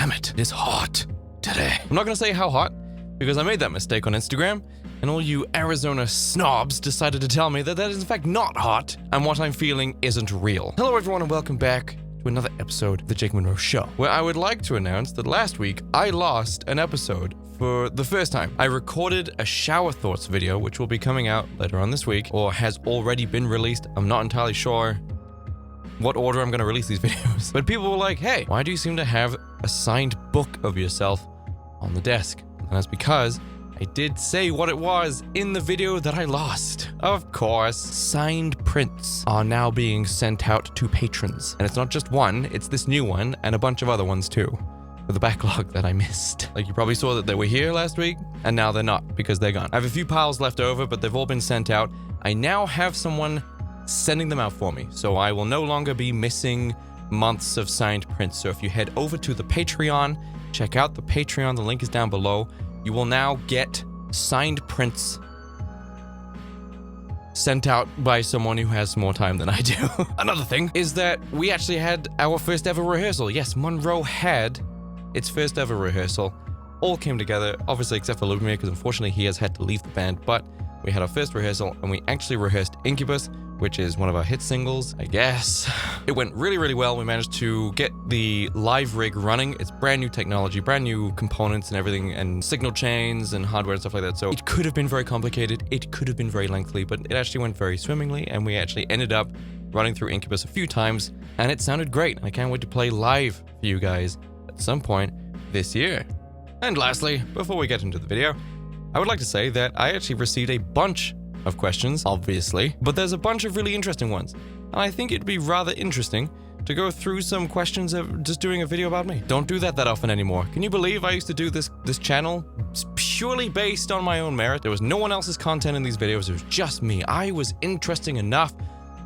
damn it, it is hot today. I'm not gonna say how hot, because I made that mistake on Instagram, and all you Arizona snobs decided to tell me that that is in fact not hot, and what I'm feeling isn't real. Hello everyone and welcome back to another episode of The Jake Munro Show, where I would like to announce that last week I lost an episode for the first time. I recorded a shower thoughts video, which will be coming out later on this week, or has already been released. I'm not entirely sure what order I'm going to release these videos. But people were like, hey, why do you seem to have a signed book of yourself on the desk? And that's because I did say what it was in the video that I lost. Of course, signed prints are now being sent out to patrons. And it's not just one, it's this new one and a bunch of other ones too. For the backlog that I missed. Like, you probably saw that they were here last week, and now they're not because they're gone. I have a few piles left over, but they've all been sent out. I now have someone sending them out for me, so I will no longer be missing months of signed prints. So if you head over to the Patreon, check out the Patreon, the link is down below. You will now get signed prints sent out by someone who has more time than I do. Another thing is that we actually had our first ever rehearsal. Yes, Munro had its first ever rehearsal. All came together, obviously except for Lumia, because unfortunately he has had to leave the band, but we had our first rehearsal and we actually rehearsed Incubus, which is one of our hit singles, I guess. It went really, really well. We managed to get the live rig running. It's brand new technology, brand new components and everything, and signal chains and hardware and stuff like that. So it could have been very complicated. It could have been very lengthy, but it actually went very swimmingly, and we actually ended up running through Incubus a few times, and it sounded great. I can't wait to play live for you guys at some point this year. And lastly, before we get into the video, I would like to say that I actually received a bunch of questions, obviously, but there's a bunch of really interesting ones. And I think it'd be rather interesting to go through some questions of just doing a video about me. Don't do that often anymore. Can you believe I used to do this channel purely based on my own merit? There was no one else's content in these videos. It was just me. I was interesting enough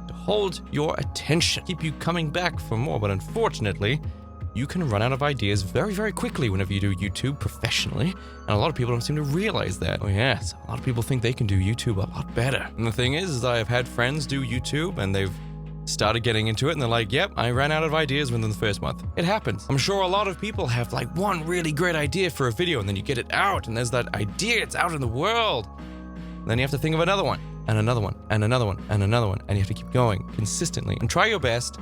to hold your attention, keep you coming back for more, but unfortunately, you can run out of ideas very, very quickly whenever you do YouTube professionally, and a lot of people don't seem to realize that. Oh yes, a lot of people think they can do YouTube a lot better. And the thing is I've had friends do YouTube, and they've started getting into it, and they're like, yep, I ran out of ideas within the first month. It happens. I'm sure a lot of people have like one really great idea for a video, and then you get it out, and there's that idea, it's out in the world. And then you have to think of another one, and another one, and another one, and another one, and you have to keep going consistently, and try your best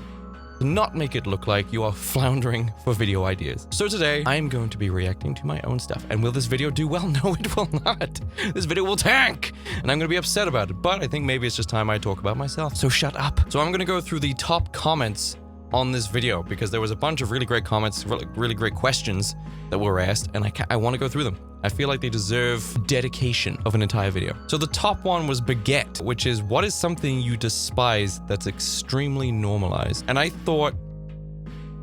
to not make it look like you are floundering for video ideas. So today, I am going to be reacting to my own stuff. And will this video do well? No, it will not. This video will tank, and I'm going to be upset about it. But I think maybe it's just time I talk about myself. So shut up. So I'm going to go through the top comments on this video, because there was a bunch of really great comments, really great questions that were asked, and I want to go through them. I feel like they deserve dedication of an entire video. So the top one was baguette, which is, what is something you despise that's extremely normalized? And I thought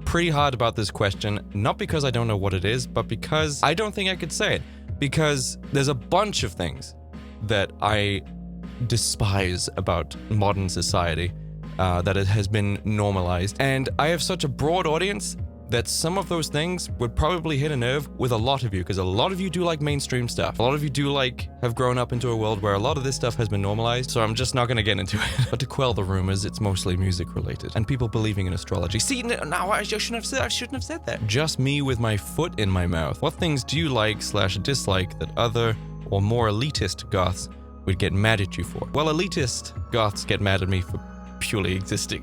pretty hard about this question, not because I don't know what it is, but because I don't think I could say it. Because there's a bunch of things that I despise about modern society that it has been normalized. And I have such a broad audience that some of those things would probably hit a nerve with a lot of you, because a lot of you do like mainstream stuff. A lot of you do have grown up into a world where a lot of this stuff has been normalized, so I'm just not gonna get into it. But to quell the rumors, it's mostly music related and people believing in astrology. See, now I shouldn't have said that. Just me with my foot in my mouth. What things do you like/dislike that other or more elitist goths would get mad at you for? Well, elitist goths get mad at me for purely existing.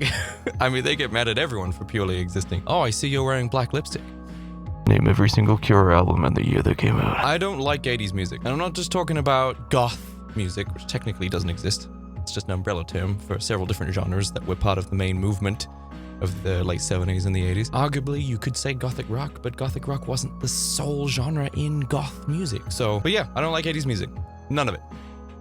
I mean, they get mad at everyone for purely existing. Oh, I see you're wearing black lipstick. Name every single Cure album and the year they came out. I don't like 80s music. And I'm not just talking about goth music, which technically doesn't exist. It's just an umbrella term for several different genres that were part of the main movement of the late 70s and the 80s. Arguably, you could say gothic rock, but gothic rock wasn't the sole genre in goth music. But yeah, I don't like 80s music. None of it.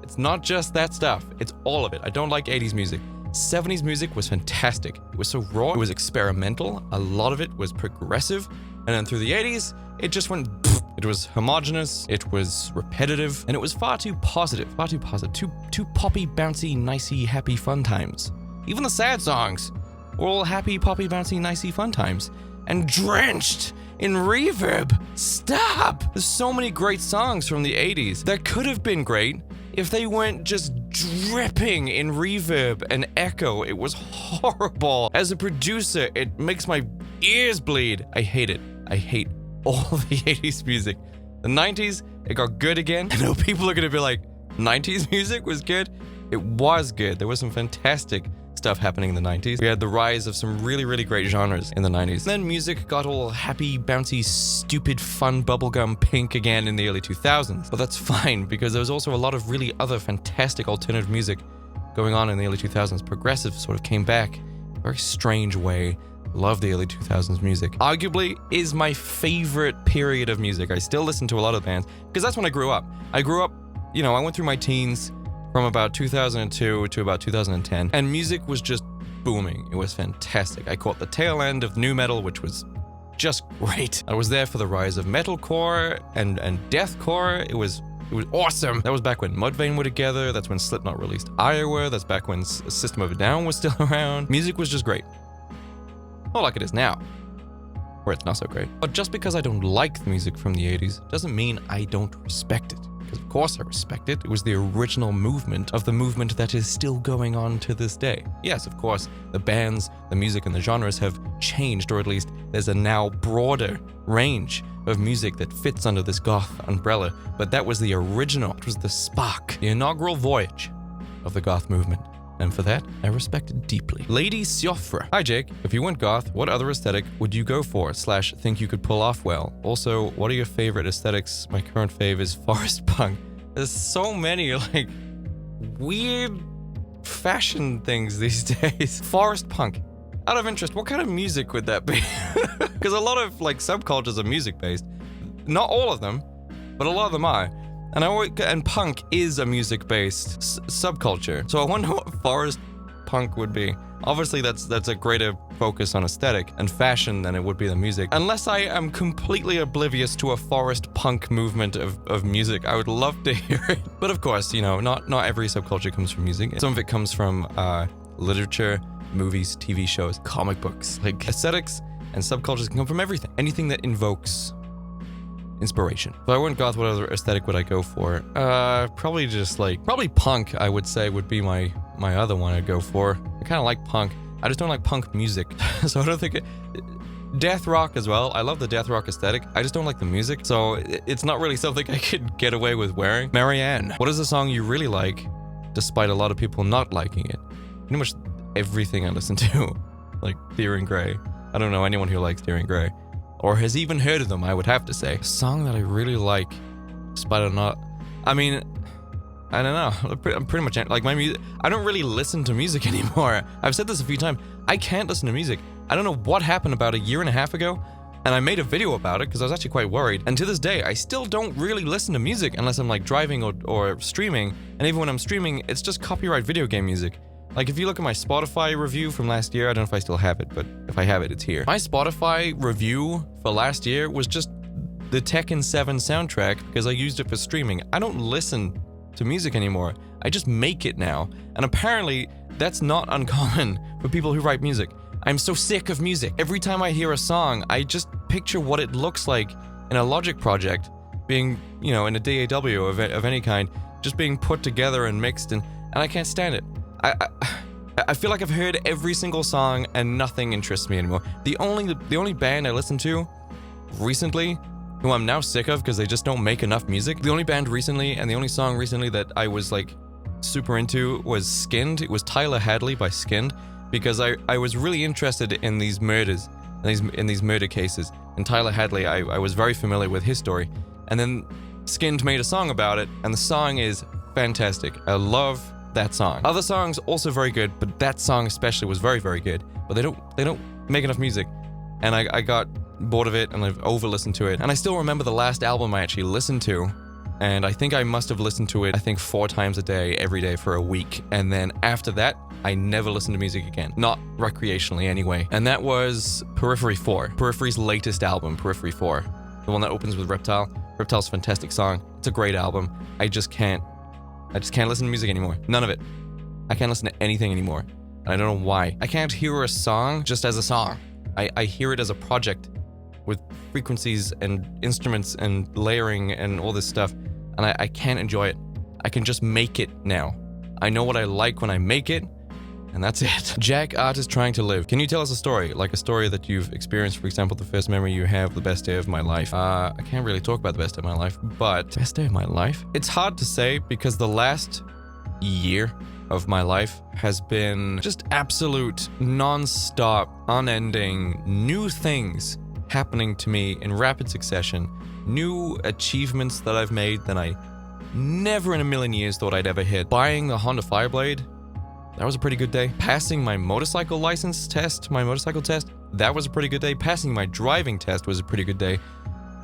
It's not just that stuff. It's all of it. I don't like 80s music. 70s music was fantastic. It was so raw, it was experimental, a lot of it was progressive, and then through the 80s, it just went pfft. It was homogenous, it was repetitive, and it was far too positive, too poppy, bouncy, nicey, happy fun times. Even the sad songs were all happy, poppy, bouncy, nicey fun times, and drenched in reverb. Stop! There's so many great songs from the 80s that could have been great if they weren't just dripping in reverb and echo. It was horrible. As a producer, it makes my ears bleed. I hate it. I hate all the 80s music. The 90s, it got good again. I know people are going to be like, 90s music was good? It was good. There was some fantastic stuff happening in the 90s. We had the rise of some really, really great genres in the 90s. Then music got all happy, bouncy, stupid, fun, bubblegum pink again in the early 2000s. But that's fine, because there was also a lot of really other fantastic alternative music going on in the early 2000s. Progressive sort of came back in a very strange way. Love the early 2000s music. Arguably is my favorite period of music. I still listen to a lot of bands, because that's when I grew up. I went through my teens from about 2002 to about 2010, and music was just booming. It was fantastic. I caught the tail end of nu metal, which was just great. I was there for the rise of metalcore and deathcore. It was awesome. That was back when Mudvayne were together. That's when Slipknot released Iowa. That's back when System of a Down was still around. Music was just great. Not like it is now, where it's not so great. But just because I don't like the music from the 80s doesn't mean I don't respect it. Because of course I respect it. It was the original movement of the movement that is still going on to this day. Yes, of course, the bands, the music, and the genres have changed, or at least there's a now broader range of music that fits under this goth umbrella. But that was the original. It was the spark, the inaugural voyage of the goth movement. And for that, I respect it deeply. Lady Siofra. Hi Jake, if you went goth, what other aesthetic would you go for / think you could pull off well? Also, what are your favorite aesthetics? My current fave is forest punk. There's so many like weird fashion things these days. Forest punk. Out of interest, what kind of music would that be? Because a lot of like subcultures are music based. Not all of them, but a lot of them are. And punk is a music-based subculture. So I wonder what forest punk would be. Obviously, that's a greater focus on aesthetic and fashion than it would be the music. Unless I am completely oblivious to a forest punk movement of music, I would love to hear it. But of course, not every subculture comes from music. Some of it comes from literature, movies, TV shows, comic books. Like aesthetics and subcultures can come from everything. Anything that invokes inspiration. If I went goth, what other aesthetic would I go for? Probably punk, I would say, would be my other one I'd go for. I kind of like punk. I just don't like punk music. So I don't think death rock as well. I love the death rock aesthetic. I just don't like the music. So it's not really something I could get away with wearing. Marianne, what is a song you really like, despite a lot of people not liking it? Pretty much everything I listen to. Like Theory and Grey. I don't know anyone who likes Theory and Grey, or has even heard of them, I would have to say. A song that I really like, despite it not... I mean, I don't know. I'm pretty much... Like, my music... I don't really listen to music anymore. I've said this a few times. I can't listen to music. I don't know what happened about a year and a half ago, and I made a video about it because I was actually quite worried. And to this day, I still don't really listen to music unless I'm, like, driving or streaming. And even when I'm streaming, it's just copyright video game music. Like, if you look at my Spotify review from last year, I don't know if I still have it, but if I have it, it's here. My Spotify review for last year was just the Tekken 7 soundtrack because I used it for streaming. I don't listen to music anymore. I just make it now. And apparently, that's not uncommon for people who write music. I'm so sick of music. Every time I hear a song, I just picture what it looks like in a Logic project, being, in a DAW of any kind, just being put together and mixed, and I can't stand it. I feel like I've heard every single song and nothing interests me anymore. The only band I listened to recently, who I'm now sick of because they just don't make enough music. The only band recently and the only song recently that I was like super into was Skinned. It was Tyler Hadley by Skinned, because I was really interested in these murders, in these murder cases. And Tyler Hadley, I was very familiar with his story. And then Skinned made a song about it, and the song is fantastic. I love that song. Other songs also very good, but that song especially was very, very good. But they don't make enough music, and I got bored of it, and I've over-listened to it. And I still remember the last album I actually listened to, and I think I must have listened to it 4 times a day, every day for a week. And then after that, I never listened to music again. Not recreationally anyway. And that was Periphery 4. Periphery's latest album, Periphery 4. The one that opens with Reptile. Reptile's a fantastic song. It's a great album. I just can't listen to music anymore. None of it. I can't listen to anything anymore. And I don't know why. I can't hear a song just as a song. I hear it as a project with frequencies and instruments and layering and all this stuff. And I can't enjoy it. I can just make it now. I know what I like when I make it, and that's it. Jack, artist trying to live. Can you tell us a story? Like a story that you've experienced, for example, the first memory you have, the best day of my life. I can't really talk about the best day of my life, but best day of my life? It's hard to say because the last year of my life has been just absolute non-stop, unending new things happening to me in rapid succession. New achievements that I've made that I never in a million years thought I'd ever hit. Buying the Honda Fireblade, that was a pretty good day. Passing my motorcycle license test, my motorcycle test, that was a pretty good day. Passing my driving test was a pretty good day.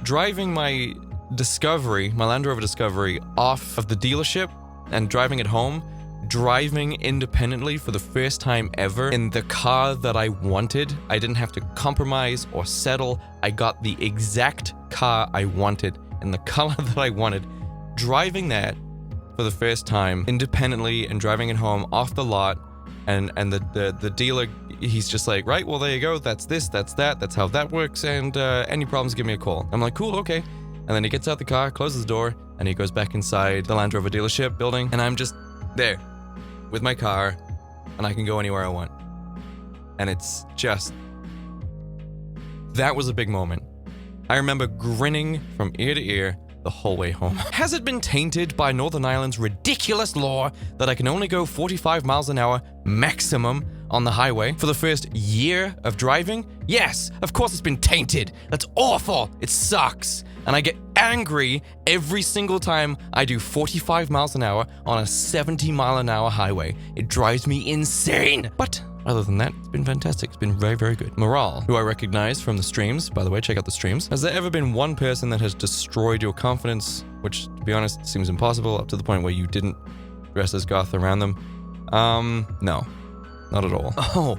Driving my Discovery, my Land Rover Discovery, off of the dealership and driving it home. Driving independently for the first time ever in the car that I wanted. I didn't have to compromise or settle. I got the exact car I wanted in the color that I wanted. Driving that for the first time independently and driving it home off the lot, and the dealer, he's just like, right, well, there you go, that's this, that's that, that's how that works, and any problems, give me a call. I'm like, cool, okay. And then he gets out the car, closes the door, and he goes back inside the Land Rover dealership building, and I'm just there with my car, and I can go anywhere I want. And it's just, that was a big moment. I remember grinning from ear to ear the whole way home. Has it been tainted by Northern Ireland's ridiculous law that I can only go 45 miles an hour maximum on the highway for the first year of driving? Yes, of course it's been tainted. That's awful. It sucks. And I get angry every single time I do 45 miles an hour on a 70 mile an hour highway. It drives me insane. But other than that, it's been fantastic. It's been very, very good. Morale, who I recognize from the streams. By the way, check out the streams. Has there ever been one person that has destroyed your confidence? Which, to be honest, seems impossible, up to the point where you didn't dress as Goth around them. No. Not at all. Oh.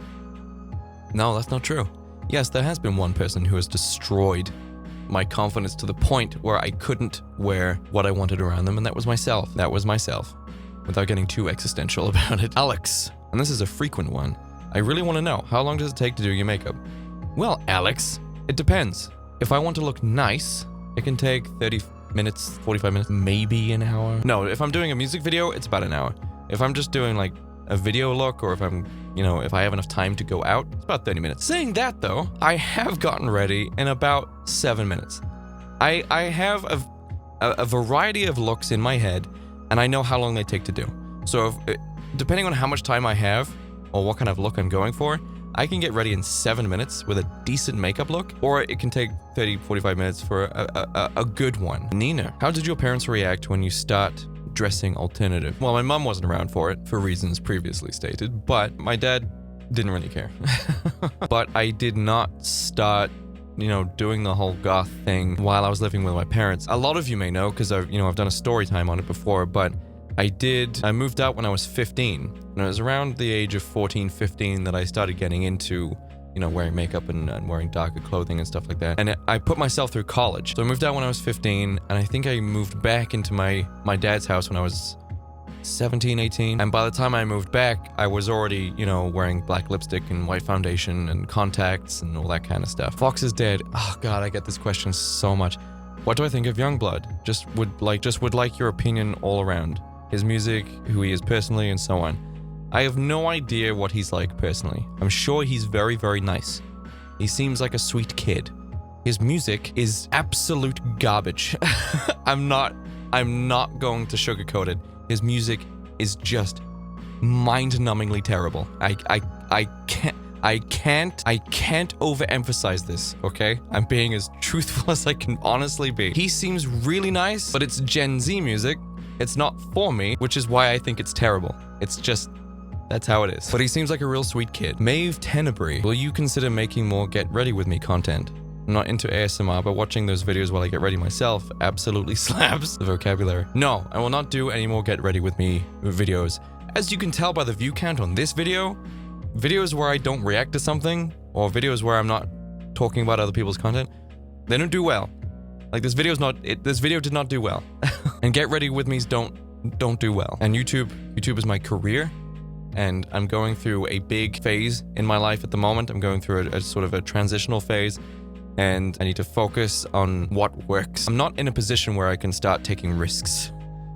No, that's not true. Yes, there has been one person who has destroyed my confidence to the point where I couldn't wear what I wanted around them, and that was myself. That was myself. Without getting too existential about it. Alex, and this is a frequent one. I really want to know, how long does it take to do your makeup? Well, Alex, it depends. If I want to look nice, it can take 30 minutes, 45 minutes, maybe an hour. No, if I'm doing a music video, it's about an hour. If I'm just doing like a video look, or if I'm, if I have enough time to go out, it's about 30 minutes. Saying that though, I have gotten ready in about 7 minutes. I have a variety of looks in my head, and I know how long they take to do. So depending on how much time I have, or what kind of look I'm going for, I can get ready in 7 minutes with a decent makeup look, or it can take 30, 45 minutes for a good one. Nina, how did your parents react when you start dressing alternative? Well, my mom wasn't around for it, for reasons previously stated, but my dad didn't really care. But I did not start, doing the whole goth thing while I was living with my parents. A lot of you may know, because I've done a story time on it before, but I moved out when I was 15, and it was around the age of 14, 15 that I started getting into, wearing makeup and wearing darker clothing and stuff like that. And I put myself through college. So I moved out when I was 15, and I think I moved back into my dad's house when I was 17, 18. And by the time I moved back, I was already, wearing black lipstick and white foundation and contacts and all that kind of stuff. Fox is dead. Oh God, I get this question so much. What do I think of Youngblood? Just would like your opinion all around. His music, who he is personally, and so on. I have no idea what he's like personally. I'm sure he's very, very nice. He seems like a sweet kid. His music is absolute garbage. I'm not going to sugarcoat it. His music is just mind-numbingly terrible. I can't overemphasize this, okay? I'm being as truthful as I can honestly be. He seems really nice, but it's Gen Z music. It's not for me, which is why I think it's terrible. It's just, that's how it is. But he seems like a real sweet kid. Maeve Tenebrae, will you consider making more Get Ready With Me content? I'm not into ASMR, but watching those videos while I get ready myself absolutely slaps the vocabulary. No, I will not do any more Get Ready With Me videos. As you can tell by the view count on this video, videos where I don't react to something, or videos where I'm not talking about other people's content, they don't do well. Like this video did not do well. And Get Ready With Me's don't do well. And YouTube is my career, and I'm going through a big phase in my life at the moment. I'm going through a sort of a transitional phase, and I need to focus on what works. I'm not in a position where I can start taking risks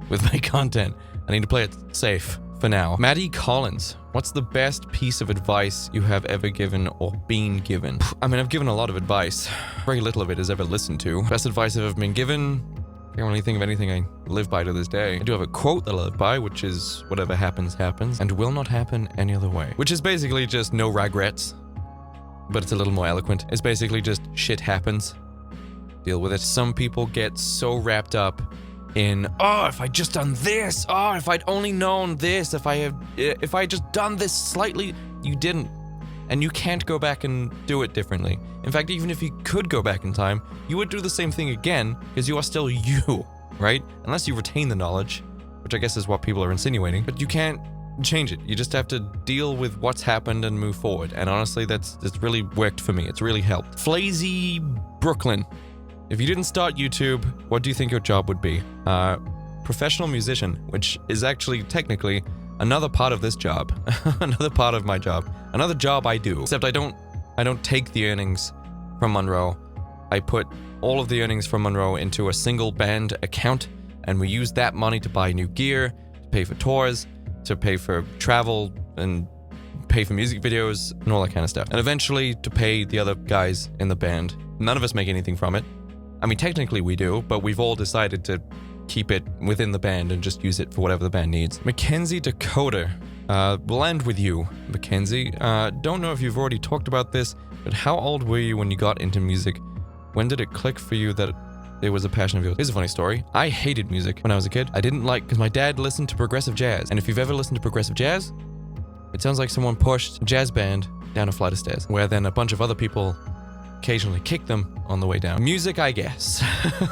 with my content. I need to play it safe for now. Maddie Collins, What's the best piece of advice you have ever given or been given? I mean, I've given a lot of advice. Very little of it is ever listened to. Best advice I've ever been given? I can't really think of anything I live by to this day. I do have a quote that I live by, which is, whatever happens, happens, and will not happen any other way. Which is basically just no regrets, but it's a little more eloquent. It's basically just shit happens. Deal with it. Some people get so wrapped up in, oh, if I'd just done this, oh, if I'd only known this, if I had just done this slightly. You didn't. And you can't go back and do it differently. In fact, even if you could go back in time, you would do the same thing again, because you are still you, right? Unless you retain the knowledge, which I guess is what people are insinuating, but you can't change it. You just have to deal with what's happened and move forward. And honestly, that's really worked for me. It's really helped. Flazy Brooklyn. If you didn't start YouTube, what do you think your job would be? Professional musician, which is actually technically another part of this job. Another part of my job. Another job I do. Except I don't take the earnings from Munro. I put all of the earnings from Munro into a single band account, and we use that money to buy new gear, to pay for tours, to pay for travel, and pay for music videos, and all that kind of stuff. And eventually to pay the other guys in the band. None of us make anything from it. I mean, technically we do, but we've all decided to keep it within the band and just use it for whatever the band needs. Mackenzie Dakota. We'll end with you, Mackenzie. Don't know if you've already talked about this, but how old were you when you got into music? When did it click for you that it was a passion of yours? Here's a funny story. I hated music when I was a kid. I didn't because my dad listened to progressive jazz. And if you've ever listened to progressive jazz, it sounds like someone pushed a jazz band down a flight of stairs, where then a bunch of other people occasionally kick them on the way down. Music, I guess.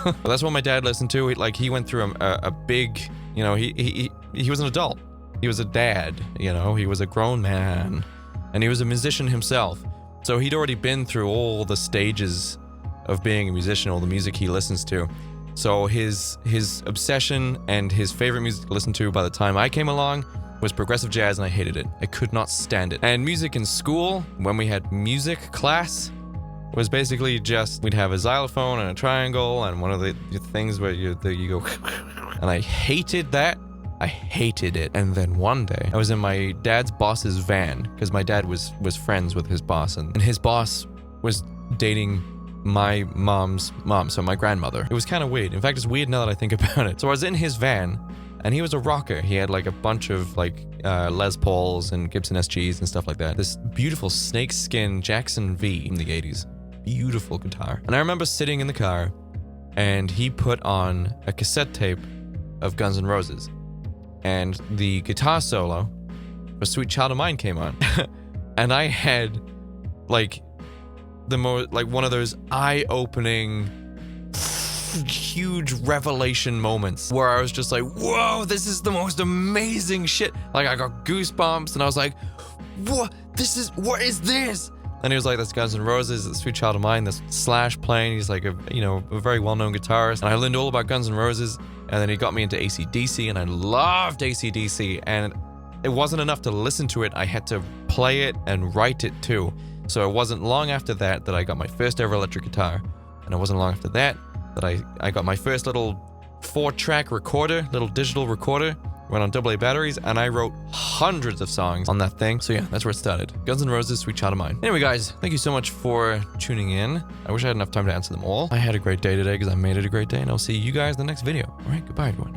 Well, that's what my dad listened to. He went through a big, he was an adult. He was a dad, he was a grown man, and he was a musician himself. So he'd already been through all the stages of being a musician, all the music he listens to. So his obsession and his favorite music to listen to by the time I came along was progressive jazz, and I hated it. I could not stand it. And music in school, when we had music class, was basically just, we'd have a xylophone and a triangle and one of the things where you go and I hated that. I hated it. And then one day I was in my dad's boss's van, because my dad was friends with his boss, and his boss was dating my mom's mom, so my grandmother. It was kind of weird. In fact, it's weird now that I think about it. So I was in his van, and he was a rocker. He had a bunch of Les Pauls and Gibson SGs and stuff like that. This beautiful snakeskin Jackson V from the 80s. Beautiful guitar. And I remember sitting in the car, and he put on a cassette tape of Guns N' Roses, and the guitar solo for Sweet Child of Mine came on. And I had one of those eye-opening, huge revelation moments where I was just like, whoa, this is the most amazing shit. I got goosebumps, and I was like, what is this? And he was like, that's Guns N' Roses, that's Sweet Child of Mine, that's Slash playing. He's like a very well-known guitarist. And I learned all about Guns N' Roses, and then he got me into AC/DC, and I loved AC/DC. And it wasn't enough to listen to it, I had to play it and write it too. So it wasn't long after that I got my first ever electric guitar. And it wasn't long after that I got my first little 4-track recorder, little digital recorder, went on AA batteries, and I wrote hundreds of songs on that thing. So yeah, that's where it started. Guns N' Roses, Sweet Child of Mine. Anyway, guys, thank you so much for tuning in. I wish I had enough time to answer them all. I had a great day today because I made it a great day, and I'll see you guys in the next video. All right, goodbye, everyone.